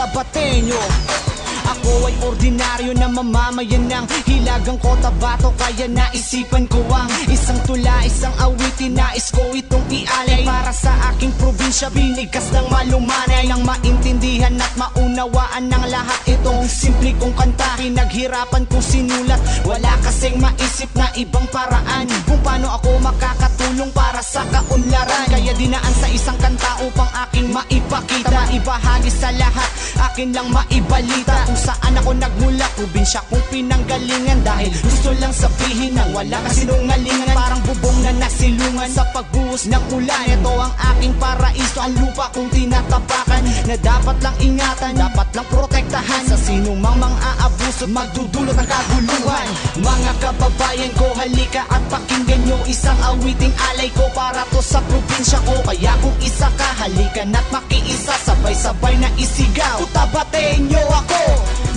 Cotabateño. Ako ay ordinaryo na mamamayan ng Hilagang Cotabato, kaya naisipan ko ang isang tula, isang awitin. Nais ko itong ialay para sa aking probinsya, binigas ng malumanay, nang maintindihan at maunawaan ng lahat itong simple kong kanta. Pinaghirapan kong sinulat, wala kasing maisip na ibang paraan kung paano ako makakatulong para sa kaunlaran. Kaya dinaan sa isang kanta upang aking maipakita, maibahagi sa lahat, akin lang maibalita kung saan ako nagmula, probinsya kong pinanggalingan. Dahil gusto lang sabihin ng wala kasinungalingan, parang bubong na nasilungan sa pagbuhos ng ulan. Ito ang aking paraiso, ang lupa kong tinatapakan, na dapat lang ingatan, dapat lang protektahan sa sino mang mang-aabuso, magdudulot ng kaguluhan. Mga kababayan ko, halika at pakinggan nyo isang awiting alay ko para to sa probinsya ko. Kaya kung isa ka, halika na't makiisa, sabay-sabay na isigaw, Cotabateño ako.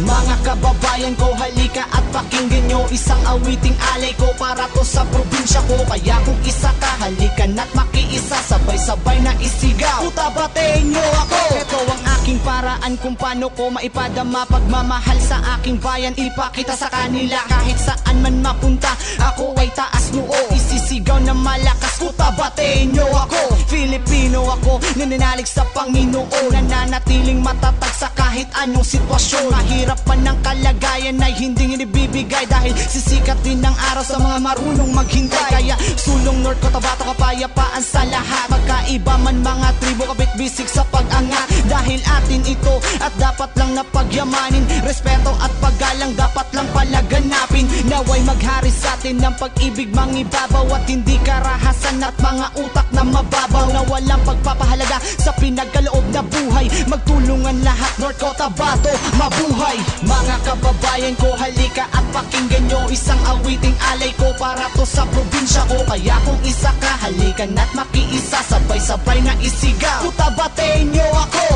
Mga kababayan ko, halika at pakinggan nyo isang awiting alay ko para to sa probinsya ko. Kaya kung isa ka, halika na't makiisa, sabay-sabay na isigaw, Cotabateño ako. Ito ang aking paraan kung paano ko maipadama pagmamahal sa aking bayan, ipakita sa kanila kahit saan man mapunta. Ako ay taas noo, isisigaw na malakas, Cotabateño ako. Filipino ako, nananalig sa Panginoon, nananatiling matatag sa kahit anong sitwasyon. Mahirap man ng kalagayan ay hindi inibibigay, dahil sisikat din ng araw sa mga marunong maghintay. Kaya sulong North Cotabato, kapayapaan sa lahat. Magkaiba man mga tribo, kabit-bisig sa pag-angat, dahil atin ito at dapat lang napagyamanin. Respeto at paggalang dapat lang palaganapin. Naway maghari sa atin ng pag-ibig, mangibabaw at hindi karahasan at mga utak na mababaw, na walang pagpapahalaga sa pinagkaloob na buhay. Magtulungan lahat, North Cotabato, mabuhay. Mga kababayan ko, halika at pakinggan nyo isang awiting alay ko para to sa probinsya ko. Kaya kung isa ka, halika na't makiisa, sabay-sabay na isigaw, Cotabateño ako.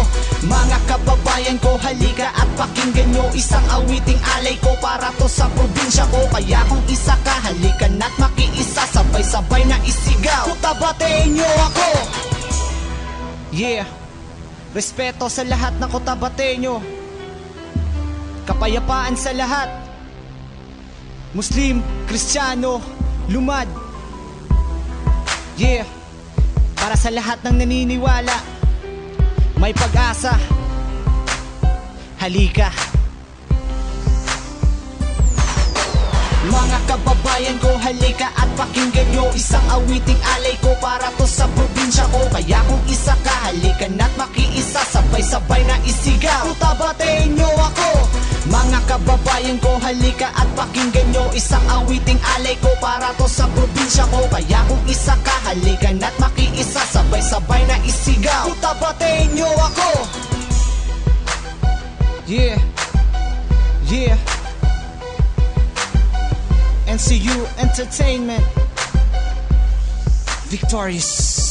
Mga kababayan ko, halika at pakinggan nyo isang awiting alay ko para to sa probinsya ko. Kaya kung isa ka, halika na't makiisa, sabay-sabay na isigaw, Cotabateño ako. Yeah, respeto sa lahat ng Cotabateño, kapayapaan sa lahat, Muslim, Kristiyano, lumad. Yeah, para sa lahat ng naniniwala, may pag-asa, halika. Mga kababayan ko, halika at pakinggan nyo isang awiting alay ko para to sa probinsya ko. Kaya kung isa ka, halika na't makiisa, sabay-sabay na isigaw, Cotabateño ako. Mga kababayan ko, halika at pakinggan nyo isang awiting alay ko para to sa probinsya ko. Kaya kung isa ka, halika na't makiisa, sabay-sabay na isigaw, Cotabateño ako. Yeah, yeah. NCU Entertainment, victorious.